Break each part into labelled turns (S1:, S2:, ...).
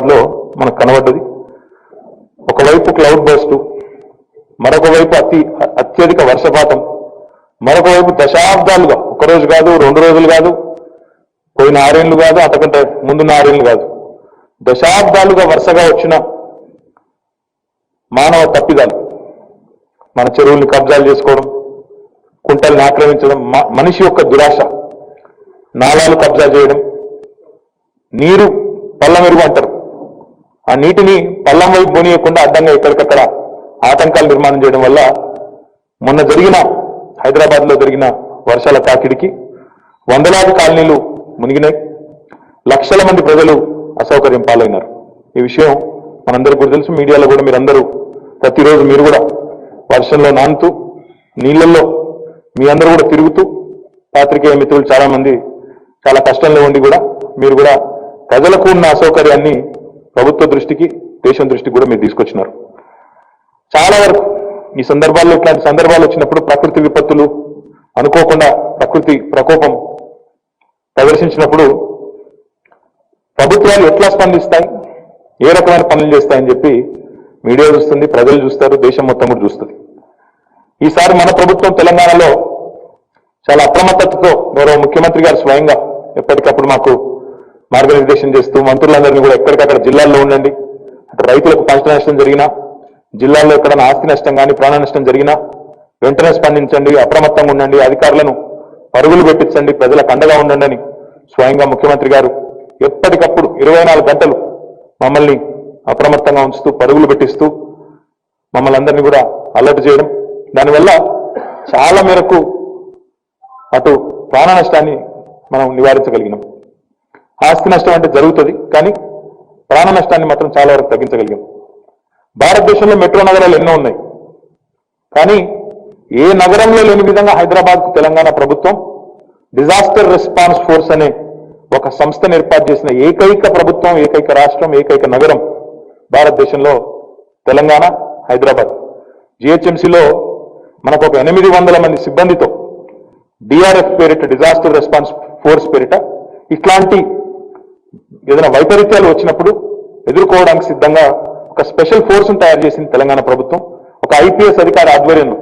S1: హైదరాబాద్లో మనకు కనబడ్డది. ఒకవైపు క్లౌడ్ బర్స్ట్, మరొక వైపు అత్యధిక వర్షపాతం, మరొక వైపు దశాబ్దాలుగా, ఒకరోజు కాదు, 2 రోజులు కాదు, పోయిన 6 ఏళ్ళు కాదు, అంతకంటే ముందున్న 6 ఏళ్ళు కాదు, దశాబ్దాలుగా వరుసగా వచ్చిన మానవ తప్పిదాలు, మన చెరువుల్ని కబ్జాలు చేసుకోవడం, కుంటల్ని ఆక్రమించడం, మనిషి యొక్క దురాశ, నాళాలు కబ్జా చేయడం, నీరు పల్లమెరుగు అంటారు, ఆ నీటిని పల్లం వైపు పోనీయకుండా అడ్డంగా ఎక్కడికక్కడ ఆటంకాలు నిర్మాణం చేయడం వల్ల మొన్న జరిగిన హైదరాబాద్లో జరిగిన వర్షాల తాకిడికి వందలాది కాలనీలు మునిగినాయి, లక్షల మంది ప్రజలు అసౌకర్యం పాలైనారు. ఈ విషయం మనందరికీ కూడా తెలుసు. మీడియాలో కూడా మీరందరూ ప్రతిరోజు మీరు కూడా వర్షంలో నానుతూ నీళ్ళల్లో మీ అందరూ కూడా తిరుగుతూ, పాత్రికేయ మిత్రులు చాలా మంది చాలా కష్టంలో ఉండి కూడా మీరు కూడా ప్రజలకు ఉన్న అసౌకర్యాన్ని ప్రభుత్వ దృష్టికి, దేశం దృష్టికి కూడా మీరు తీసుకొచ్చినారు. చాలా వరకు ఈ సందర్భాల్లో, ఇట్లాంటి సందర్భాలు వచ్చినప్పుడు ప్రకృతి విపత్తులు, అనుకోకుండా ప్రకృతి ప్రకోపం ప్రదర్శించినప్పుడు ప్రభుత్వాలు ఎట్లా స్పందిస్తాయి, ఏ రకమైన పనులు చేస్తాయని చెప్పి మీడియా చూస్తుంది, ప్రజలు చూస్తారు, దేశం మొత్తం కూడా చూస్తుంది. ఈసారి మన ప్రభుత్వం తెలంగాణలో చాలా అప్రమత్తతతో గౌరవ ముఖ్యమంత్రి గారు స్వయంగా ఎప్పటికప్పుడు మాకు మార్గనిర్దేశం చేస్తూ మంత్రులందరినీ కూడా ఎక్కడికక్కడ జిల్లాల్లో ఉండండి, అక్కడ రైతులకు పంట నష్టం జరిగినా, జిల్లాల్లో ఎక్కడైనా ఆస్తి నష్టం కానీ ప్రాణ నష్టం జరిగినా వెంటనే స్పందించండి, అప్రమత్తంగా ఉండండి, అధికారులను పరుగులు పెట్టించండి, ప్రజలకు అండగా ఉండండి అని స్వయంగా ముఖ్యమంత్రి గారు ఎప్పటికప్పుడు 24 గంటలు మమ్మల్ని అప్రమత్తంగా ఉంచుతూ, పరుగులు పెట్టిస్తూ మమ్మల్ని అందరినీ కూడా అలర్ట్ చేయడం, దానివల్ల చాలా మేరకు అటు ప్రాణ నష్టాన్ని మనం నివారించగలిగినాం. ఆస్తి నష్టం అంటే జరుగుతుంది, కానీ ప్రాణ నష్టాన్ని మాత్రం చాలా వరకు తగ్గించగలిగాం. భారతదేశంలో మెట్రో నగరాలు ఎన్నో ఉన్నాయి, కానీ ఏ నగరంలో లేని విధంగా హైదరాబాద్కు తెలంగాణ ప్రభుత్వం డిజాస్టర్ రెస్పాన్స్ ఫోర్స్ అనే ఒక సంస్థను ఏర్పాటు చేసిన ఏకైక ప్రభుత్వం, ఏకైక రాష్ట్రం, ఏకైక నగరం భారతదేశంలో తెలంగాణ, హైదరాబాద్. జిహెచ్ఎంసీలో మనకు ఒక 800 మంది సిబ్బందితో TRS పేరిట, డిజాస్టర్ రెస్పాన్స్ ఫోర్స్ పేరిట, ఇట్లాంటి ఏదైనా వైపరీత్యాలు వచ్చినప్పుడు ఎదుర్కోవడానికి సిద్ధంగా ఒక స్పెషల్ ఫోర్స్ను తయారు చేసింది తెలంగాణ ప్రభుత్వం. ఒక IPS అధికారి ఆధ్వర్యంలో,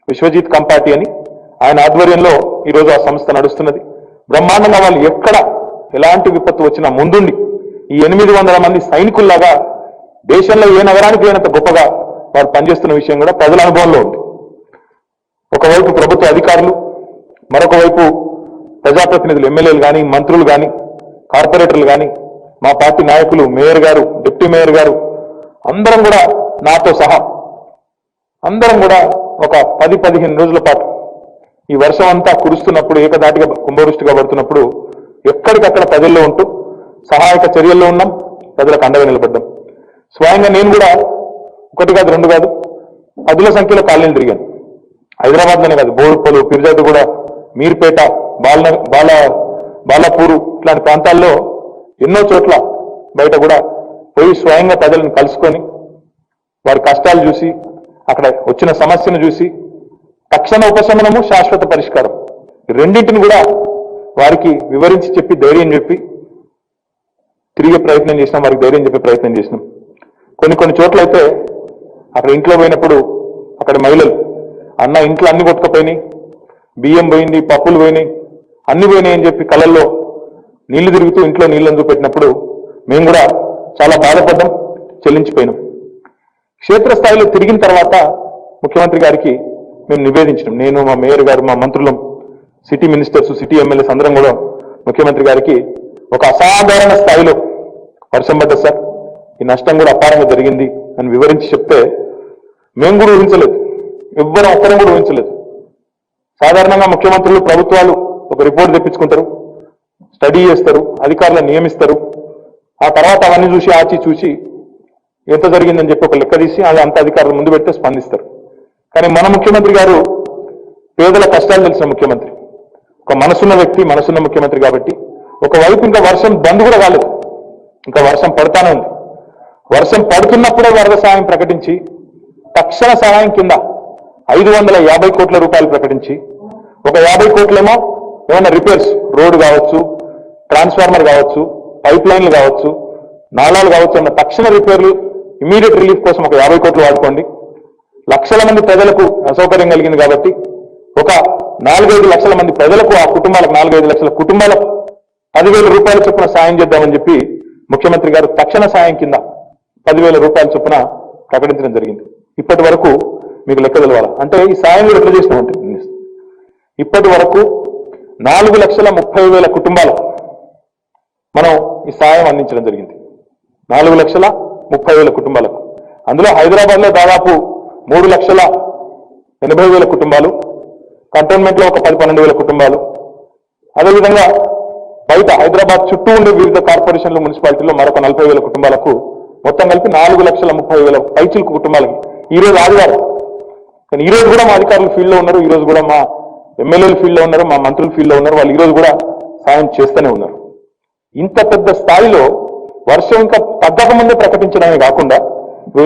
S1: విశ్వజిత్ కంపాటి అని, ఆయన ఆధ్వర్యంలో ఈరోజు ఆ సంస్థ నడుస్తున్నది. బ్రహ్మాండంగా వాళ్ళు ఎక్కడ ఎలాంటి విపత్తు వచ్చినా ముందుండి ఈ 800 మంది సైనికుల్లాగా దేశంలో ఏ నగరానికి లేనంత గొప్పగా వారు పనిచేస్తున్న విషయం కూడా ప్రజల అనుభవంలో ఉంది. ఒకవైపు ప్రభుత్వ అధికారులు, మరొక వైపు ప్రజాప్రతినిధులు, ఎమ్మెల్యేలు కానీ, మంత్రులు కానీ, కార్పొరేటర్లు కానీ, మా పార్టీ నాయకులు, మేయర్ గారు, డిప్యూటీ మేయర్ గారు, అందరం కూడా నాతో సహా అందరం కూడా ఒక 10-15 రోజుల పాటు ఈ వర్షం అంతా కురుస్తున్నప్పుడు, ఏకదాటిగా కుంభవృష్టిగా పడుతున్నప్పుడు ఎక్కడికక్కడ ప్రజల్లో ఉంటూ సహాయక చర్యల్లో ఉన్నాం, ప్రజలకు అండగా నిలబడ్డాం. స్వయంగా నేను కూడా 1 కాదు 2 కాదు 10ల సంఖ్యలో కాలనీలు తిరిగాను. హైదరాబాద్లోనే కాదు, బోడుపల్లి, పిర్జాదిగూడ, మీర్పేట, బాలాపూరు ఇట్లాంటి ప్రాంతాల్లో ఎన్నో చోట్ల బయట కూడా పోయి స్వయంగా ప్రజలను కలుసుకొని వారి కష్టాలు చూసి, అక్కడ వచ్చిన సమస్యను చూసి తక్షణ ఉపశమనము, శాశ్వత పరిష్కారం రెండింటిని కూడా వారికి వివరించి చెప్పి, ధైర్యం చెప్పి తిరిగే ప్రయత్నం చేసినాం, వారికి ధైర్యం చెప్పే ప్రయత్నం చేసినాం. కొన్ని చోట్ల అయితే అక్కడ ఇంట్లో పోయినప్పుడు అక్కడ మహిళలు, అన్న ఇంట్లో అన్ని కొట్టుకపోయినాయి, బియ్యం పోయింది, పప్పులు పోయినాయి, అన్ని పోయినాయి అని చెప్పి కళ్ళల్లో నీళ్లు తిరుగుతూ ఇంట్లో నీళ్ళని చూపెట్టినప్పుడు మేము కూడా చాలా బాధపడ్డాం, చెల్లించిపోయినాం. క్షేత్రస్థాయిలో తిరిగిన తర్వాత ముఖ్యమంత్రి గారికి మేము నివేదించినాం. నేను, మా మేయర్ గారు, మా మంత్రులం, సిటీ మినిస్టర్స్, సిటీ ఎమ్మెల్యేస్ అందరం కూడా ముఖ్యమంత్రి గారికి ఒక అసాధారణ స్థాయిలో వర్షం పడ్డ సార్, ఈ నష్టం కూడా అపారంగా జరిగింది అని వివరించి చెప్తే మేము కూడా ఊహించలేదు, ఎవ్వరం ఒక్కరం కూడా ఊహించలేదు. సాధారణంగా ముఖ్యమంత్రులు, ప్రభుత్వాలు ఒక రిపోర్ట్ తెప్పించుకుంటారు, స్టడీ చేస్తారు, అధికారులను నియమిస్తారు, ఆ తర్వాత అవన్నీ చూసి ఆచి చూసి ఎంత జరిగిందని చెప్పి ఒక లెక్క తీసి అది అంత అధికారులు ముందు పెడితే స్పందిస్తారు. కానీ మన ముఖ్యమంత్రి గారు పేదల కష్టాలు తెలిసిన ముఖ్యమంత్రి, ఒక మనసున్న వ్యక్తి, మనసున్న ముఖ్యమంత్రి కాబట్టి ఒకవైపు ఇంకా వర్షం బంద్ కూడా కాలేదు, ఇంకా వర్షం పడతానే ఉంది. వర్షం పడుతున్నప్పుడే వరద సహాయం ప్రకటించి తక్షణ సహాయం కింద 550 కోట్ల రూపాయలు ప్రకటించి, ఒక 50 కోట్లేమో ఏమైనా రిపేర్స్, రోడ్డు కావచ్చు, ట్రాన్స్ఫార్మర్ కావచ్చు, పైప్ లైన్లు కావచ్చు, నాళాలు కావచ్చు అన్న తక్షణ రిపేర్లు ఇమీడియట్ రిలీఫ్ కోసం ఒక 50 కోట్లు వాడుకోండి. లక్షల మంది ప్రజలకు అసౌకర్యం కలిగింది కాబట్టి ఒక 4-5 లక్షల మంది ప్రజలకు, ఆ కుటుంబాలకు 4-5 లక్షల కుటుంబాలకు 10,000 రూపాయల చొప్పున సాయం చేద్దామని చెప్పి ముఖ్యమంత్రి గారు తక్షణ సాయం కింద 10,000 రూపాయల చొప్పున ప్రకటించడం జరిగింది. ఇప్పటి వరకు మీకు లెక్క తెలవాలి. అంటే ఈ సాయం ఎట్లా చేసినామంటే ఇప్పటి వరకు 4,30,000 కుటుంబాలకు మనం ఈ సాయం అందించడం జరిగింది. 4,30,000 కుటుంబాలకు. అందులో హైదరాబాద్లో దాదాపు 3,80,000 కుటుంబాలు, కంటోన్మెంట్లో ఒక 10-12,000 కుటుంబాలు, అదేవిధంగా బయట హైదరాబాద్ చుట్టూ ఉండే వివిధ కార్పొరేషన్లు, మున్సిపాలిటీలో మరొక 40,000 కుటుంబాలకు, మొత్తం కలిపి 4,30,000 పైచిలకు కుటుంబాలకి. ఈరోజు ఆదివారం, కానీ ఈరోజు కూడా మా అధికారులు ఫీల్డ్లో ఉన్నారు, ఈరోజు కూడా మా ఎమ్మెల్యేలు ఫీల్డ్లో ఉన్నారు, మా మంత్రులు ఫీల్డ్లో ఉన్నారు. వాళ్ళు ఈరోజు కూడా సాయం చేస్తూనే ఉన్నారు. ఇంత పెద్ద స్థాయిలో వర్షం ఇంకా తగ్గకముందే ప్రకటించడమే కాకుండా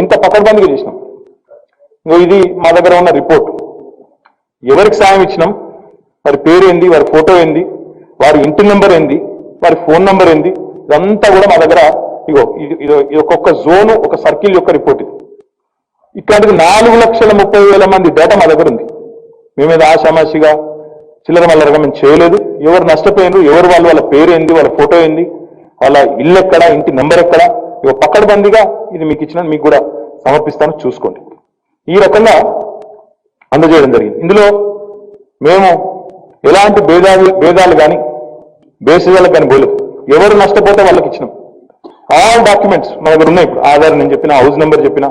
S1: ఇంత పకడ్బందీగా చేసినాం. ఇది మా దగ్గర ఉన్న రిపోర్ట్. ఎవరికి సాయం ఇచ్చినాం, వారి పేరు ఏంది, వారి ఫోటో ఏంది, వారి ఇంటి నెంబర్ ఏంది, వారి ఫోన్ నెంబర్ ఏంది, ఇదంతా కూడా మా దగ్గర ఇది ఒక్కొక్క జోను, ఒక సర్కిల్ యొక్క రిపోర్ట్. ఇది ఇట్లాంటిది 4,30,000 మంది డేటా మా దగ్గర ఉంది. మేమేదో ఆషామాషిగా చిల్లర మల్లరగా మేము చేయలేదు. ఎవరు నష్టపోయినారు, ఎవరు వాళ్ళ పేరు ఏంది, వాళ్ళ ఫోటో ఏంది, వాళ్ళ ఇల్లు ఎక్కడ, ఇంటి నెంబర్ ఎక్కడ, పకడ్బందీగా ఇది మీకు ఇచ్చిన మీకు కూడా సమర్పిస్తాను, చూసుకోండి. ఈ రకంగా అందజేయడం జరిగింది. ఇందులో మేము ఎలాంటి భేదాలు కానీ బేసిజాలకు కానీ పోలేదు. ఎవరు నష్టపోతే వాళ్ళకి ఇచ్చినాం. ఆల్ డాక్యుమెంట్స్ మన దగ్గర ఉన్నాయి. ఇప్పుడు ఆధార్ నేను చెప్పిన, హౌస్ నెంబర్ చెప్పిన,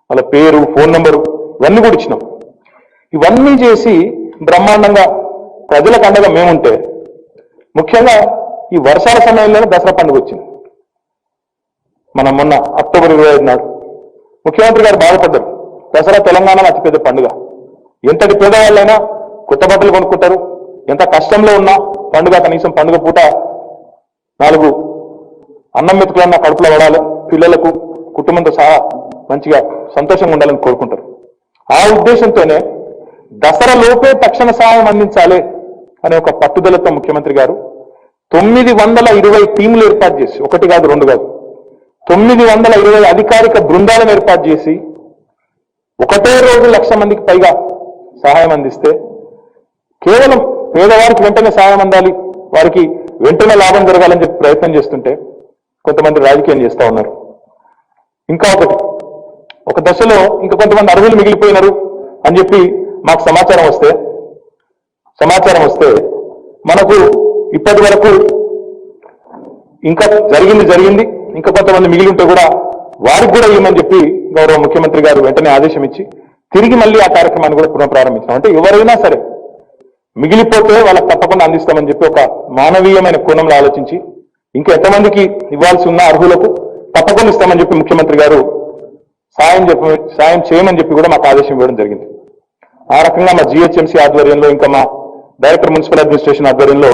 S1: వాళ్ళ పేరు, ఫోన్ నెంబరు ఇవన్నీ కూడా ఇచ్చినాం. ఇవన్నీ చేసి బ్రహ్మాండంగా ప్రజలకు అండగా మేముంటే, ముఖ్యంగా ఈ వర్షాల సమయంలోనే దసరా పండుగ వచ్చింది. మనం మొన్న అక్టోబర్ 25 నాడు ముఖ్యమంత్రి గారు బాధపడ్డారు. దసరా తెలంగాణలో అతిపెద్ద పండుగ. ఎంతటి పేదవాళ్ళైనా కొత్త బట్టలు కొనుక్కుంటారు. ఎంత కష్టంలో ఉన్నా పండుగ, కనీసం పండుగ పూట 4 అన్నం మెతుకులన్నా కడుపులో పడాలి, పిల్లలకు కుటుంబంతో సహా మంచిగా సంతోషంగా ఉండాలని కోరుకుంటారు. ఆ ఉద్దేశంతోనే దసరా లోపే తక్షణ సహాయం అందించాలి అనే ఒక పట్టుదలతో ముఖ్యమంత్రి గారు 920 టీంలు ఏర్పాటు చేసి, 1 కాదు 2 కాదు, 920 అధికారిక బృందాలను ఏర్పాటు చేసి ఒకటే రోజు 1,00,000 మందికి పైగా సహాయం అందిస్తే, కేవలం పేదవారికి వెంటనే సహాయం అందాలి, వారికి వెంటనే లాభం జరగాలని చెప్పి ప్రయత్నం చేస్తుంటే కొంతమంది రాజకీయం చేస్తూ ఉన్నారు. ఇంకా ఒక దశలో ఇంకా కొంతమంది అర్హులు మిగిలిపోయినారు అని చెప్పి మాకు సమాచారం వస్తే మనకు ఇప్పటి వరకు ఇంకా జరిగింది, ఇంకా కొంతమంది మిగిలి ఉంటే కూడా వారికి కూడా ఇవ్వమని చెప్పి గౌరవ ముఖ్యమంత్రి గారు వెంటనే ఆదేశం ఇచ్చి తిరిగి మళ్ళీ ఆ కార్యక్రమాన్ని కూడా పునఃప్రారంభించాం. అంటే ఎవరైనా సరే మిగిలిపోతే వాళ్ళకి తప్పకుండా అందిస్తామని చెప్పి ఒక మానవీయమైన కోణంలో ఆలోచించి ఇంకా ఎంతమందికి ఇవ్వాల్సి ఉన్న అర్హులకు తప్పకుండా ఇస్తామని చెప్పి ముఖ్యమంత్రి గారు సాయం చేయమని చెప్పి కూడా మాకు ఆదేశం ఇవ్వడం జరిగింది. ఆ రకంగా మా జిహెచ్ఎంసీ ఆధ్వర్యంలో, ఇంకా మా డైరెక్టర్ మున్సిపల్ అడ్మినిస్ట్రేషన్ ఆధ్వర్యంలో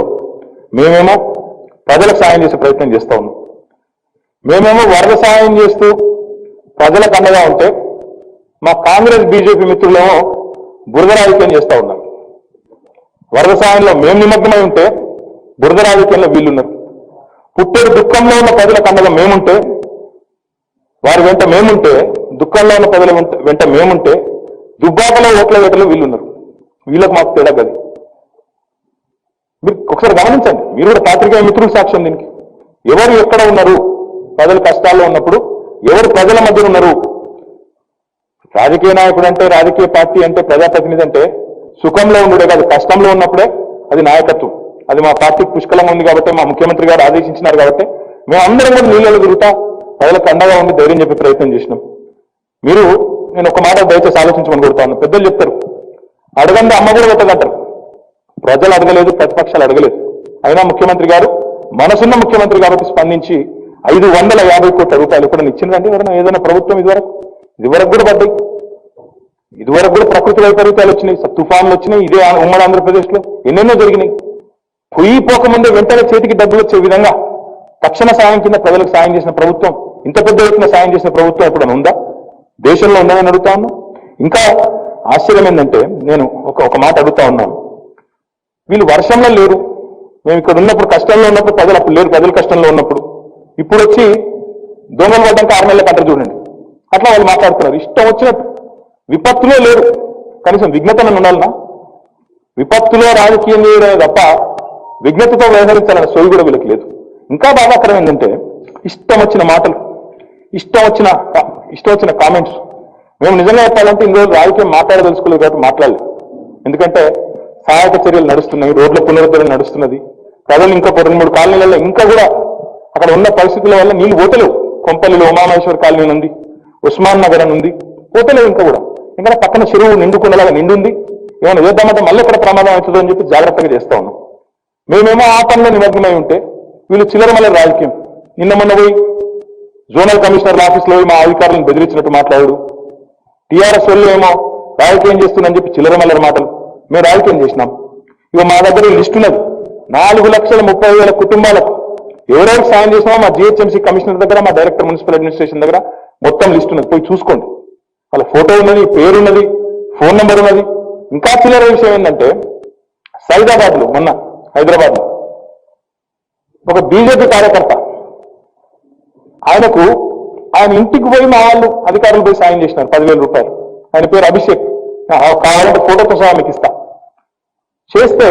S1: మేమేమో ప్రజలకు సాయం చేసే ప్రయత్నం చేస్తూ ఉన్నాం. మేమేమో వరద సాయం చేస్తూ ప్రజలకు అండగా ఉంటే, మా కాంగ్రెస్ బీజేపీ మిత్రులేమో బురద రాజకీయం చేస్తూ ఉన్నాం. వరద సాయంలో మేము నిమగ్నమై ఉంటే బురద రాజకీయంలో వీళ్ళున్నారు. పుట్టేడు దుఃఖంలో ఉన్న ప్రజలకు అండగా మేముంటే, వారి వెంట మేముంటే, దుఃఖంలో ఉన్న ప్రజల వెంట మేముంటే దుబ్బాకలో ఓట్ల వేటలో వీళ్ళున్నారు. వీళ్ళకు మాకు తేడా గది. మీరు ఒకసారి గమనించండి. మీరు కూడా పాత్రికేయ మిత్రులు సాక్ష్యం దీనికి. ఎవరు ఎక్కడ ఉన్నారు, ప్రజలు కష్టాల్లో ఉన్నప్పుడు ఎవరు ప్రజల మధ్య ఉన్నారు? రాజకీయ నాయకుడు అంటే, రాజకీయ పార్టీ అంటే, ప్రజాప్రతినిధి అంటే సుఖంలో ఉండే కాదు, కష్టంలో ఉన్నప్పుడే అది నాయకత్వం. అది మా పార్టీకి పుష్కలంగా ఉంది కాబట్టి, మా ముఖ్యమంత్రి గారు ఆదేశించినారు కాబట్టి మేము అందరం కూడా నీళ్ళలో తిరుగుతా ప్రజలకు అండగా ఉండి ధైర్యం చెప్పే ప్రయత్నం చేసినాం. నేను ఒక మాట దయచేసి ఆలోచించమని కొడతాను. పెద్దలు చెప్తారు, అడగండి అమ్మ కూడా పెట్టదంటారు. ప్రజలు అడగలేదు, ప్రతిపక్షాలు అడగలేదు. అయినా ముఖ్యమంత్రి గారు మనసున్న ముఖ్యమంత్రి కాబట్టి స్పందించి 550 కోట్ల రూపాయలు కూడా ఇచ్చిందండి. ఎవరైనా ఏదైనా ప్రభుత్వం ఇదివరకు కూడా పడ్డాయి. ఇదివరకు కూడా ప్రకృతి వైపరీత్యాలు వచ్చినాయి, తుఫాన్లు వచ్చినాయి. ఇదే ఉమ్మడి ఆంధ్రప్రదేశ్లో ఎన్నెన్నో జరిగినాయి. పోకముందే వెంటనే చేతికి డబ్బులు వచ్చే విధంగా తక్షణ సాయం కింద ప్రజలకు సాయం చేసిన ప్రభుత్వం, ఇంత పెద్ద ఎత్తున సాయం చేసిన ప్రభుత్వం ఎప్పుడైనా ఉందా? దేశంలో ఉందని అడుగుతా ఉన్నాను. ఇంకా ఆశ్చర్యం ఏంటంటే, నేను ఒక మాట అడుగుతా ఉన్నాను. వీళ్ళు వర్షంలో లేరు, మేము ఇక్కడ ఉన్నప్పుడు కష్టంలో ఉన్నప్పుడు ప్రజలు అప్పుడు లేరు, ప్రజలు కష్టంలో ఉన్నప్పుడు ఇప్పుడు వచ్చి దొంగలు పడ్డాక 6 నెలల కంటే చూడండి. అట్లా వాళ్ళు మాట్లాడుతున్నారు ఇష్టం వచ్చినట్టు. విపత్తులో లేరు, కనీసం విఘ్నతను ఉండాలన్నా. విపత్తులో రాజకీయం చేయడమే తప్ప విఘ్నతతో వ్యవహరించాలనే సోయి కూడా వీళ్ళకి లేదు. ఇంకా బాధాకరం ఏంటంటే ఇష్టం వచ్చిన మాటలు, ఇష్టం వచ్చిన కామెంట్స్. మేము నిజంగా చెప్పాలంటే ఇన్ని రోజులు రాజకీయం మాట్లాడదలుచుకోలేదు కాబట్టి మాట్లాడలేదు. ఎందుకంటే సహాయక చర్యలు నడుస్తున్నాయి, రోడ్ల పునరుద్ధరణ నడుస్తున్నది. ప్రజలు ఇంకా 2-3 కాలనీలలో ఇంకా కూడా అక్కడ ఉన్న పరిస్థితుల వల్ల నీళ్లు పోతలేవు. కొంపల్లిలో ఉమామహేశ్వర్ కాలనీ ఉంది, ఉస్మాన్ నగర్ అని ఉంది, పోతలేవు ఇంకా కూడా. ఇంకా పక్కన చెరువు నిండుకున్నలాగా నిండుంది. ఏమైనా చేద్దామంటే మళ్ళీ ఎక్కడ ప్రమాదం అవుతుందో అని చెప్పి జాగ్రత్తగా చేస్తా ఉన్నాం. మేమేమో ఆ పనిలో నిమగ్నమై ఉంటే వీళ్ళు చిల్లరమల్ల రాజకీయం. నిన్న మొన్న పోయి జోనల్ కమిషనర్ల ఆఫీస్లో మా అధికారులను బెదిరించినట్టు మాట్లాడు. TRS వాళ్ళు ఏమో రాజకీయం చేస్తుందని చెప్పి చిల్లరమల్లర మాటలు. మేము రాజకీయం చేసినాం. ఇక మా దగ్గర లిస్ట్ ఉన్నది. 4,30,000 కుటుంబాలకు ఎవరెవరికి సాయం చేసినామో మా GHMC కమిషనర్ దగ్గర, మా డైరెక్టర్ మున్సిపల్ అడ్మినిస్ట్రేషన్ దగ్గర మొత్తం లిస్ట్ ఉన్నది. పోయి చూసుకోండి. వాళ్ళ ఫోటో ఉన్నది, పేరు ఉన్నది, ఫోన్ నెంబర్ ఉన్నది. ఇంకా చిల్లర విషయం ఏంటంటే సైదాబాద్లో మొన్న హైదరాబాద్లో ఒక బీజేపీ కార్యకర్త ఆయన ఇంటికి పోయి మా వాళ్ళు అధికారులు పోయి సాయం చేసినారు 10,000 రూపాయలు. ఆయన పేరు అభిషేక్. కావాలంటే ఫోటోతో సహా మీకు ఇస్తా. చేస్తే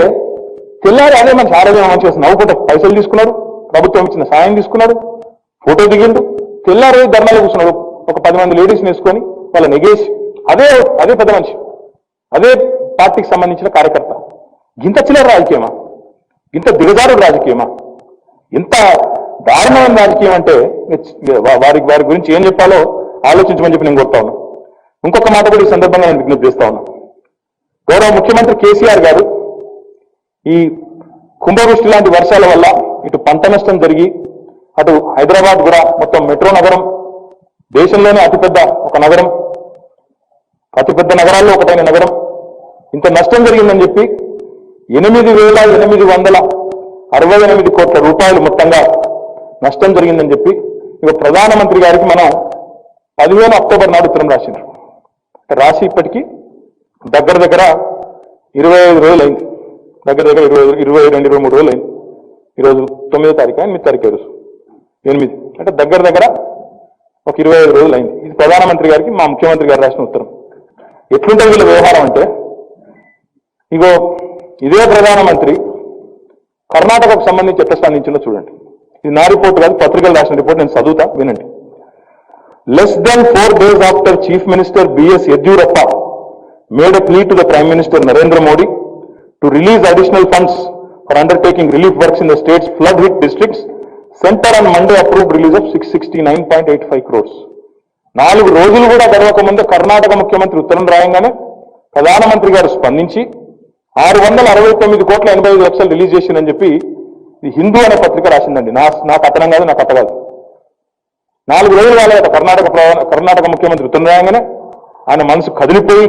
S1: తెల్లారి అదే మంచి ఆరోగ్యం మంచి చేసి నవ్వుకుంటే పైసలు తీసుకున్నారు, ప్రభుత్వం ఇచ్చిన సాయం తీసుకున్నాడు, ఫోటో దిగిండు. తెల్లారి ధర్నాలు కూర్చున్నాడు. ఒక 10 మంది లేడీస్ని వేసుకొని వాళ్ళ నెగేసి అదే పెద్ద మనిషి, అదే పార్టీకి సంబంధించిన కార్యకర్త. ఇంత చిల్లర రాజకీయమా? ఇంత దిగజారు రాజకీయమా? ఇంత దారుణమైన రాజకీయం అంటే వారి గురించి ఏం చెప్పాలో ఆలోచించమని చెప్పి నేను కోరుతా ఉన్నా. ఇంకొక మాట కూడా ఈ సందర్భంగా నేను విజ్ఞప్తి చేస్తా ఉన్నా. గౌరవ ముఖ్యమంత్రి KCR గారు ఈ కుంభవృష్టి లాంటి వర్షాల వల్ల ఇటు పంట నష్టం జరిగి అటు హైదరాబాద్ కూడా మొత్తం మెట్రో నగరం, దేశంలోనే అతిపెద్ద నగరాల్లో ఒకటైన నగరం, ఇంత నష్టం జరిగిందని చెప్పి 8,868 కోట్ల రూపాయలు మొత్తంగా నష్టం జరిగిందని చెప్పి ఇక ప్రధానమంత్రి గారికి మనం 15 అక్టోబర్ నాడు ఉత్తరం రాసిండ్రు. రాసి ఇప్పటికీ దగ్గర 25 రోజులు అయింది. దగ్గర 22-23 రోజులు అయింది. ఈరోజు 9వ తారీఖు, 8వ తారీఖు, ఈరోజు 8. అంటే దగ్గర ఒక 25 రోజులు అయింది. ఇది ప్రధానమంత్రి గారికి మా ముఖ్యమంత్రి గారు రాసిన ఉత్తరం. ఎట్లుంటుంది వీళ్ళ వ్యవహారం అంటే, ఇగో ఇదే ప్రధానమంత్రి కర్ణాటకకు సంబంధించి ఎట్లా స్పందించిందో చూడండి. ఇది నా రిపోర్ట్ కాదు, పత్రికలు రాసిన రిపోర్ట్. నేను చదువుతా, వినండి. Less than 4 days after Chief Minister B.S. Yediyurappa made a plea to the Prime Minister Narendra Modi to release additional funds for undertaking relief works in the state's flood-hit districts, Center on Monday approved release of 669.85 crores. 4 రోజులు కూడా గడవక ముందే కర్ణాటక ముఖ్యమంత్రి ఉత్తరం రాయంగానే ప్రధానమంత్రి గారు స్పందించి 669.85 release చేసిందని చెప్పి ఈ హిందూ అనే పత్రిక రాసిందండి. నా కథనం కాదు, నా కథ కాదు. 4 రోజులు కాలేదు కర్ణాటక ముఖ్యమంత్రి ఉత్తరం రాయంగానే ఆయన మనసు కరిగిపోయి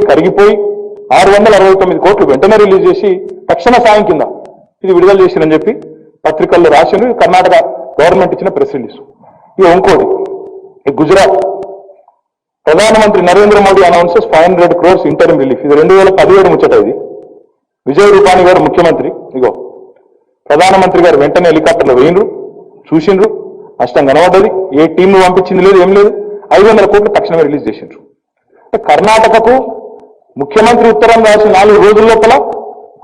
S1: 669 కోట్లు వెంటనే రిలీజ్ చేసి తక్షణ సాయం కింద ఇది విడుదల చేసిందని చెప్పి పత్రికల్లో రాసింది. కర్ణాటక గవర్నమెంట్ ఇచ్చిన ప్రెస్ రిలీజ్. ఇక ఇంకోటి, ఈ గుజరాత్ ప్రధానమంత్రి Narendra Modi announces 500 crores interim relief. ఇది 2017 ముచ్చట. ఇది విజయ్ రూపానీ గారు ముఖ్యమంత్రి. ఇగో ప్రధానమంత్రి గారు వెంటనే హెలికాప్టర్లో వేయిండ్రు, చూసిండ్రు, నష్టం కనబడ్డది, ఏ టీంను పంపించింది లేదు, ఏం లేదు. 500 కోట్లు తక్షణమే రిలీజ్ చేసిండ్రు. కర్ణాటకకు ముఖ్యమంత్రి ఉత్తరం రాసి 4 రోజుల లోపల